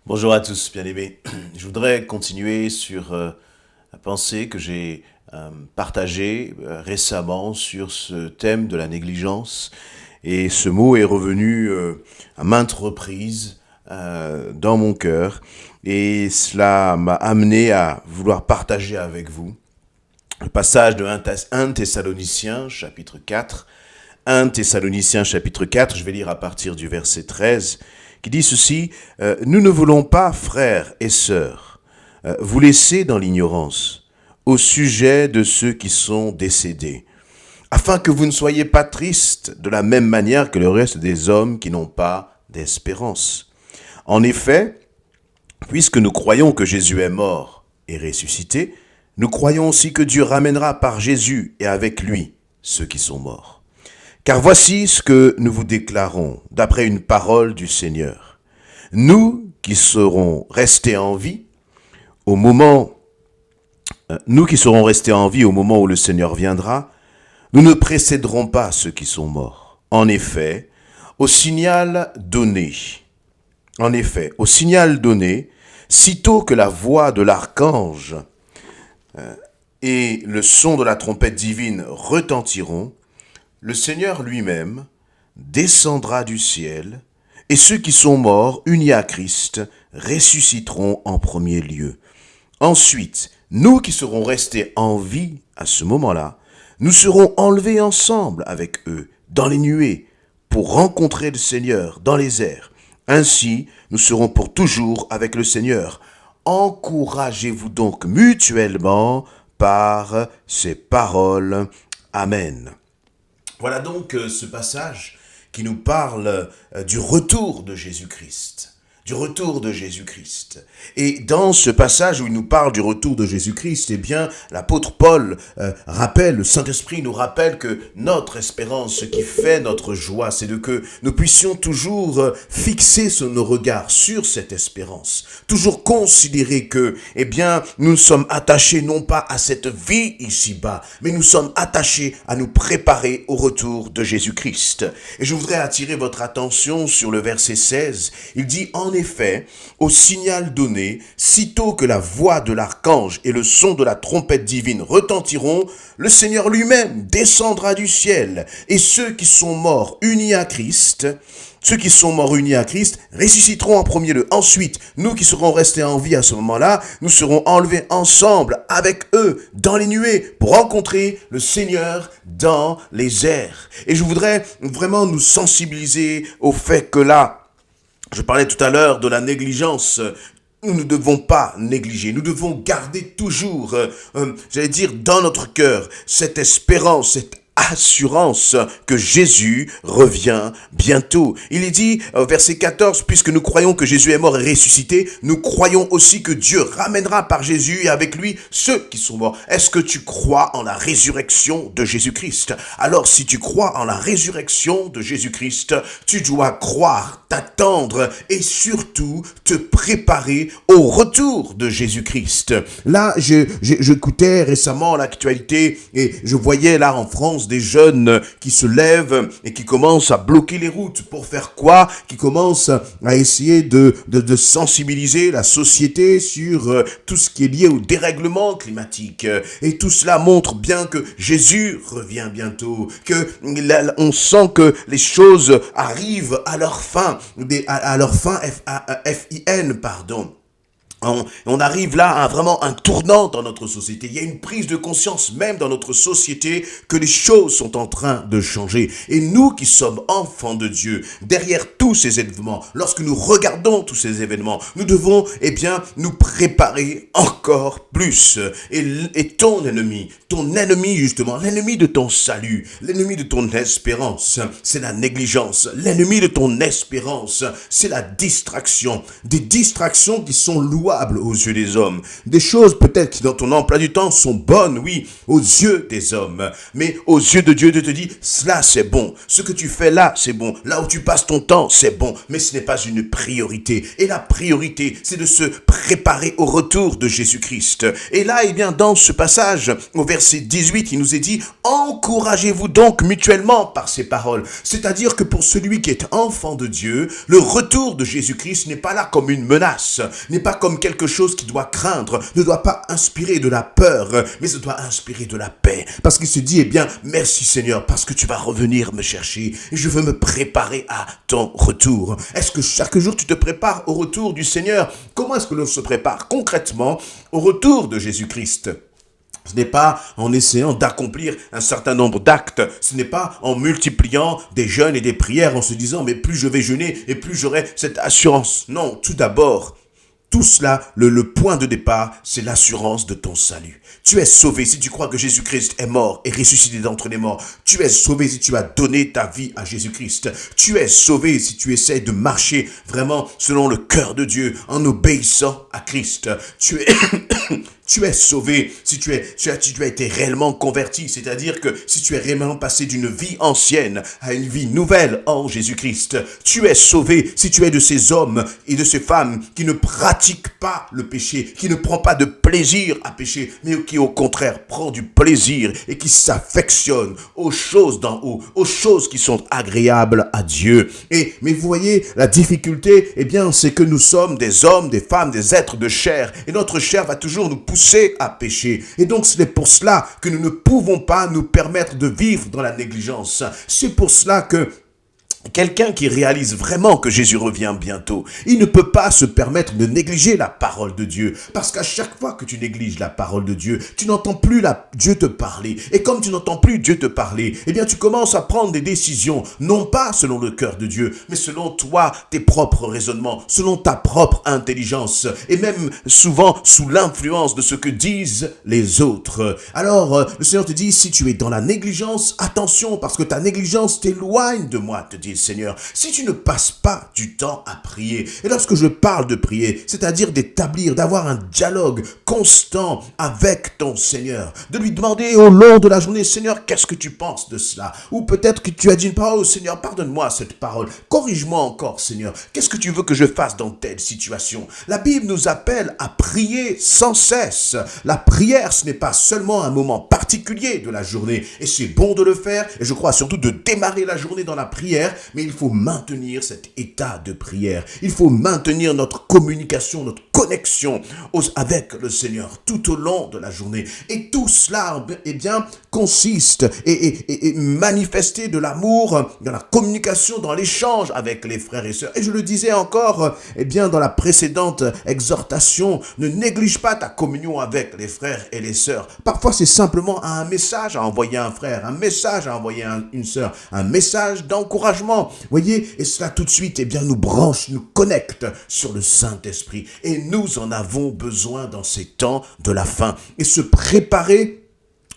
Bonjour à tous, bien-aimés. Je voudrais continuer sur la pensée que j'ai partagée récemment sur ce thème de la négligence. Et ce mot est revenu à maintes reprises dans mon cœur. Et cela m'a amené à vouloir partager avec vous le passage de 1 Thessaloniciens, chapitre 4. 1 Thessaloniciens, chapitre 4, je vais lire à partir du verset 13, qui dit ceci, Nous ne voulons pas, frères et sœurs, vous laisser dans l'ignorance au sujet de ceux qui sont décédés, afin que vous ne soyez pas tristes de la même manière que le reste des hommes qui n'ont pas d'espérance. En effet, puisque nous croyons que Jésus est mort et ressuscité, nous croyons aussi que Dieu ramènera par Jésus et avec lui ceux qui sont morts. Car voici ce que nous vous déclarons d'après une parole du Seigneur. Nous qui serons restés en vie au moment, nous qui serons restés en vie au moment où le Seigneur viendra, nous ne précéderons pas ceux qui sont morts. Au signal donné, en effet, au signal donné, sitôt que la voix de l'archange et le son de la trompette divine retentiront, le Seigneur lui-même descendra du ciel, et ceux qui sont morts, unis à Christ, ressusciteront en premier lieu. Ensuite, nous qui serons restés en vie à ce moment-là, nous serons enlevés ensemble avec eux dans les nuées pour rencontrer le Seigneur dans les airs. Ainsi, nous serons pour toujours avec le Seigneur. Encouragez-vous donc mutuellement par ces paroles. Amen. Voilà donc ce passage qui nous parle du retour de Jésus-Christ. Du retour de Jésus-Christ. Et dans ce passage où il nous parle du retour de Jésus-Christ, eh bien, l'apôtre Paul rappelle, le Saint-Esprit nous rappelle que notre espérance, ce qui fait notre joie, c'est de que nous puissions toujours fixer nos regards sur cette espérance. Toujours considérer que, eh bien, nous sommes attachés non pas à cette vie ici-bas, mais nous sommes attachés à nous préparer au retour de Jésus-Christ. Et je voudrais attirer votre attention sur le verset 16. Il dit, en effet, au signal donné, sitôt que la voix de l'archange et le son de la trompette divine retentiront, le Seigneur lui-même descendra du ciel, et ceux qui sont morts unis à Christ, ressusciteront en premier lieu. Ensuite, nous qui serons restés en vie à ce moment-là, nous serons enlevés ensemble avec eux dans les nuées pour rencontrer le Seigneur dans les airs. Et je voudrais vraiment nous sensibiliser au fait que là, je parlais tout à l'heure de la négligence. Nous ne devons pas négliger, nous devons garder toujours, dans notre cœur, cette espérance, cette assurance que Jésus revient bientôt. Il est dit, verset 14, puisque nous croyons que Jésus est mort et ressuscité, nous croyons aussi que Dieu ramènera par Jésus et avec lui ceux qui sont morts. Est-ce que tu crois en la résurrection de Jésus-Christ? Alors, si tu crois en la résurrection de Jésus-Christ, tu dois croire, t'attendre et surtout te préparer au retour de Jésus-Christ. Là, j'écoutais récemment l'actualité et je voyais là en France des jeunes qui se lèvent et qui commencent à bloquer les routes. Pour faire quoi? Qui commencent à essayer de sensibiliser la société sur tout ce qui est lié au dérèglement climatique. Et tout cela montre bien que Jésus revient bientôt, que on sent que les choses arrivent à leur fin, à leur fin, F-I-N, pardon. On arrive là à vraiment un tournant dans notre société. Il y a une prise de conscience même dans notre société que les choses sont en train de changer. Et nous qui sommes enfants de Dieu, derrière tous ces événements, lorsque nous regardons tous ces événements, nous devons, nous préparer encore plus. Et ton ennemi justement, l'ennemi de ton salut, l'ennemi de ton espérance, c'est la négligence. L'ennemi de ton espérance, c'est la distraction. Des distractions qui sont loin louables aux yeux des hommes. Des choses peut-être qui dans ton emploi du temps sont bonnes, oui, aux yeux des hommes. Mais aux yeux de Dieu, Dieu te dit, cela c'est bon. Ce que tu fais là, c'est bon. Là où tu passes ton temps, c'est bon. Mais ce n'est pas une priorité. Et la priorité, c'est de se préparer au retour de Jésus-Christ. Et là, eh bien, dans ce passage, au verset 18, il nous est dit, encouragez-vous donc mutuellement par ces paroles. C'est-à-dire que pour celui qui est enfant de Dieu, le retour de Jésus-Christ n'est pas là comme une menace, n'est pas comme quelque chose qui doit craindre, ne doit pas inspirer de la peur, mais ça doit inspirer de la paix. Parce qu'il se dit, eh bien, merci Seigneur, parce que tu vas revenir me chercher et je veux me préparer à ton retour. Est-ce que chaque jour tu te prépares au retour du Seigneur? Comment est-ce que l'on se prépare concrètement au retour de Jésus-Christ? Ce n'est pas en essayant d'accomplir un certain nombre d'actes. Ce n'est pas en multipliant des jeûnes et des prières en se disant, mais plus je vais jeûner et plus j'aurai cette assurance. Non, tout d'abord, tout cela, le point de départ, c'est l'assurance de ton salut. Tu es sauvé si tu crois que Jésus-Christ est mort et ressuscité d'entre les morts. Tu es sauvé si tu as donné ta vie à Jésus-Christ. Tu es sauvé si tu essaies de marcher vraiment selon le cœur de Dieu en obéissant à Christ. Tu es sauvé si tu as été réellement converti, c'est-à-dire que si tu es réellement passé d'une vie ancienne à une vie nouvelle en Jésus-Christ. Tu es sauvé si tu es de ces hommes et de ces femmes qui ne pratiquent pas le péché, qui ne prend pas de plaisir à pécher, mais qui au contraire prend du plaisir et qui s'affectionne aux choses d'en haut, aux choses qui sont agréables à Dieu. Mais vous voyez, la difficulté, eh bien, c'est que nous sommes des hommes, des femmes, des êtres de chair, et notre chair va toujours nous pousser à pécher. Et donc, c'est pour cela que nous ne pouvons pas nous permettre de vivre dans la négligence. C'est pour cela que quelqu'un qui réalise vraiment que Jésus revient bientôt, il ne peut pas se permettre de négliger la parole de Dieu. Parce qu'à chaque fois que tu négliges la parole de Dieu, tu n'entends plus Dieu te parler. Et comme tu n'entends plus Dieu te parler, eh bien tu commences à prendre des décisions, non pas selon le cœur de Dieu, mais selon toi, tes propres raisonnements, selon ta propre intelligence, et même souvent sous l'influence de ce que disent les autres. Alors, le Seigneur te dit, si tu es dans la négligence, attention, parce que ta négligence t'éloigne de moi, te dit le Seigneur. Si tu ne passes pas du temps à prier, et lorsque je parle de prier, c'est-à-dire d'établir, d'avoir un dialogue constant avec ton Seigneur, de lui demander au long de la journée, Seigneur, qu'est-ce que tu penses de cela? Ou peut-être que tu as dit une parole, Seigneur, pardonne-moi cette parole, corrige-moi encore, Seigneur, qu'est-ce que tu veux que je fasse dans telle situation? La Bible nous appelle à prier sans cesse. La prière, ce n'est pas seulement un moment particulier de la journée, et c'est bon de le faire, et je crois surtout de démarrer la journée dans la prière, mais il faut maintenir cet état de prière. Il faut maintenir notre communication, notre connexion avec le Seigneur tout au long de la journée. Et tout cela, eh bien, consiste et manifester de l'amour dans la communication, dans l'échange avec les frères et sœurs. Et je le disais encore, eh bien, dans la précédente exhortation, ne néglige pas ta communion avec les frères et les sœurs. Parfois, c'est simplement un message à envoyer à un frère, un message à envoyer à une sœur, un message d'encouragement. Voyez, et cela tout de suite, eh bien, nous branche, nous connecte sur le Saint-Esprit. Et nous en avons besoin dans ces temps de la fin. Et se préparer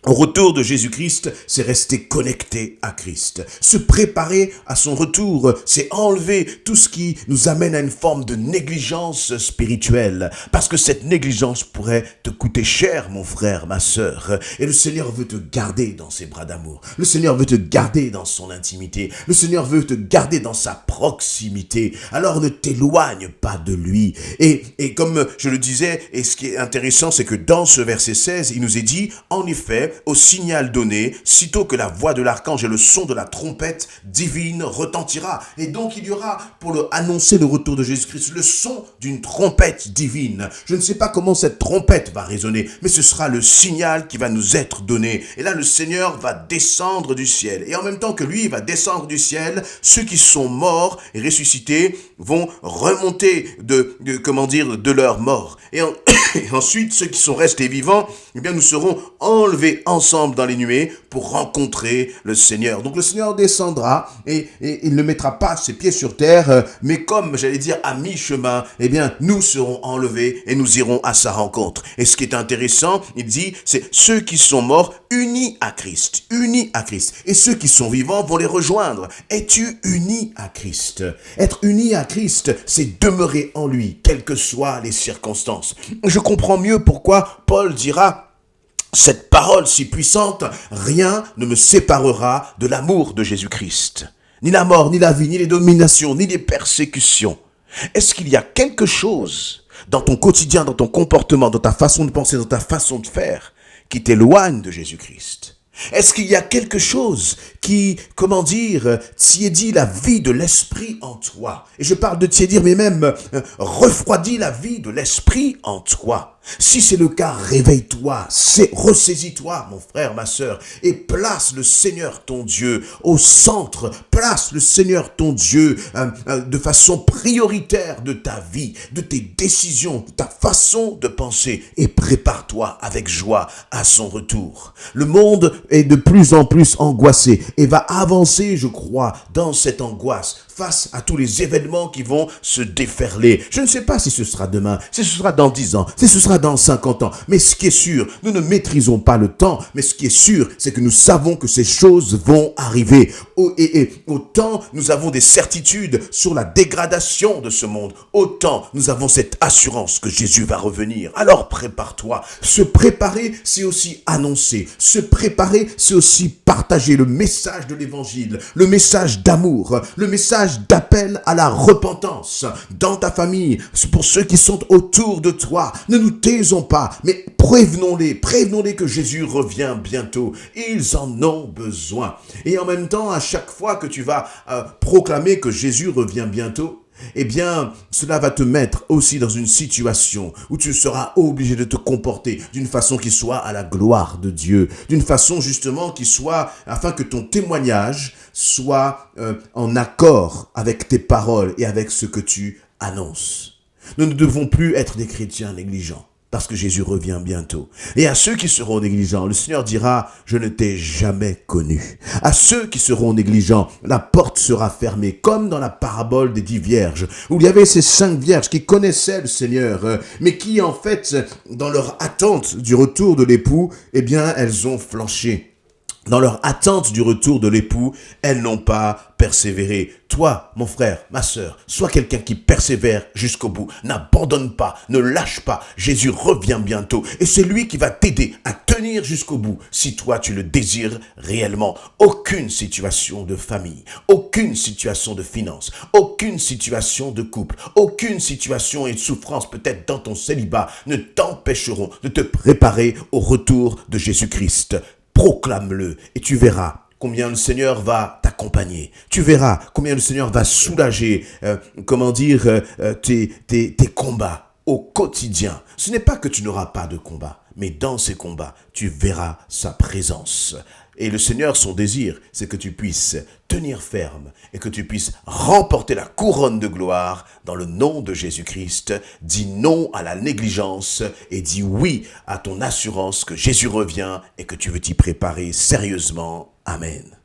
au retour de Jésus-Christ, c'est rester connecté à Christ. Se préparer à son retour, c'est enlever tout ce qui nous amène à une forme de négligence spirituelle. Parce que cette négligence pourrait te coûter cher, mon frère, ma sœur. Et le Seigneur veut te garder dans ses bras d'amour. Le Seigneur veut te garder dans son intimité. Le Seigneur veut te garder dans sa proximité. Alors ne t'éloigne pas de lui. Et comme je le disais, et ce qui est intéressant, c'est que dans ce verset 16, il nous est dit, en effet, au signal donné, sitôt que la voix de l'archange et le son de la trompette divine retentira. Et donc il y aura, pour annoncer le retour de Jésus-Christ, le son d'une trompette divine. Je ne sais pas comment cette trompette va résonner, mais ce sera le signal qui va nous être donné. Et là, le Seigneur va descendre du ciel. Et en même temps que lui va descendre du ciel, ceux qui sont morts et ressuscités vont remonter de leur mort. Et ensuite, ceux qui sont restés vivants, eh bien, nous serons enlevés enlever ensemble dans les nuées pour rencontrer le Seigneur. Donc le Seigneur descendra et il ne mettra pas ses pieds sur terre, mais comme j'allais dire à mi-chemin, eh bien nous serons enlevés et nous irons à sa rencontre. Et ce qui est intéressant, il dit, c'est ceux qui sont morts unis à Christ, unis à Christ. Et ceux qui sont vivants vont les rejoindre. Es-tu uni à Christ? Être uni à Christ, c'est demeurer en lui, quelles que soient les circonstances. Je comprends mieux pourquoi Paul dira cette parole si puissante, rien ne me séparera de l'amour de Jésus-Christ. Ni la mort, ni la vie, ni les dominations, ni les persécutions. Est-ce qu'il y a quelque chose dans ton quotidien, dans ton comportement, dans ta façon de penser, dans ta façon de faire, qui t'éloigne de Jésus-Christ? Est-ce qu'il y a quelque chose qui, tiédit la vie de l'esprit en toi? Et je parle de tiédir, mais même refroidit la vie de l'esprit en toi. Si c'est le cas, réveille-toi, ressaisis-toi, mon frère, ma sœur, et place le Seigneur ton Dieu au centre, place le Seigneur ton Dieu de façon prioritaire de ta vie, de tes décisions, de ta façon de penser, et prépare-toi avec joie à son retour. Le monde est de plus en plus angoissé et va avancer, je crois, dans cette angoisse face à tous les événements qui vont se déferler. Je ne sais pas si ce sera demain, si ce sera dans 10 ans, si ce sera dans 50 ans. Mais ce qui est sûr, nous ne maîtrisons pas le temps, mais ce qui est sûr, c'est que nous savons que ces choses vont arriver. Et autant nous avons des certitudes sur la dégradation de ce monde, autant nous avons cette assurance que Jésus va revenir. Alors prépare-toi. Se préparer, c'est aussi annoncer. Se préparer, c'est aussi partager le message de l'évangile, le message d'amour, le message d'appel à la repentance dans ta famille, pour ceux qui sont autour de toi. Ne nous taisons pas, mais prévenons-les que Jésus revient bientôt. Ils en ont besoin. Et en même temps, à chaque fois que tu vas proclamer que Jésus revient bientôt, eh bien, cela va te mettre aussi dans une situation où tu seras obligé de te comporter d'une façon qui soit à la gloire de Dieu, d'une façon justement qui soit, afin que ton témoignage soit en accord avec tes paroles et avec ce que tu annonces. Nous ne devons plus être des chrétiens négligents, parce que Jésus revient bientôt. Et à ceux qui seront négligents, le Seigneur dira, je ne t'ai jamais connu. À ceux qui seront négligents, la porte sera fermée, comme dans la parabole des 10 vierges, où il y avait ces 5 vierges qui connaissaient le Seigneur, mais qui en fait, dans leur attente du retour de l'époux, eh bien, elles ont flanché. Dans leur attente du retour de l'époux, elles n'ont pas persévéré. Toi, mon frère, ma sœur, sois quelqu'un qui persévère jusqu'au bout. N'abandonne pas, ne lâche pas. Jésus revient bientôt et c'est lui qui va t'aider à tenir jusqu'au bout si toi tu le désires réellement. Aucune situation de famille, aucune situation de finance, aucune situation de couple, aucune situation et souffrance peut-être dans ton célibat ne t'empêcheront de te préparer au retour de Jésus-Christ. Proclame-le et tu verras combien le Seigneur va t'accompagner. Tu verras combien le Seigneur va soulager, tes combats au quotidien. Ce n'est pas que tu n'auras pas de combat, mais dans ces combats, tu verras sa présence. Et le Seigneur, son désir, c'est que tu puisses tenir ferme et que tu puisses remporter la couronne de gloire dans le nom de Jésus-Christ. Dis non à la négligence et dis oui à ton assurance que Jésus revient et que tu veux t'y préparer sérieusement. Amen.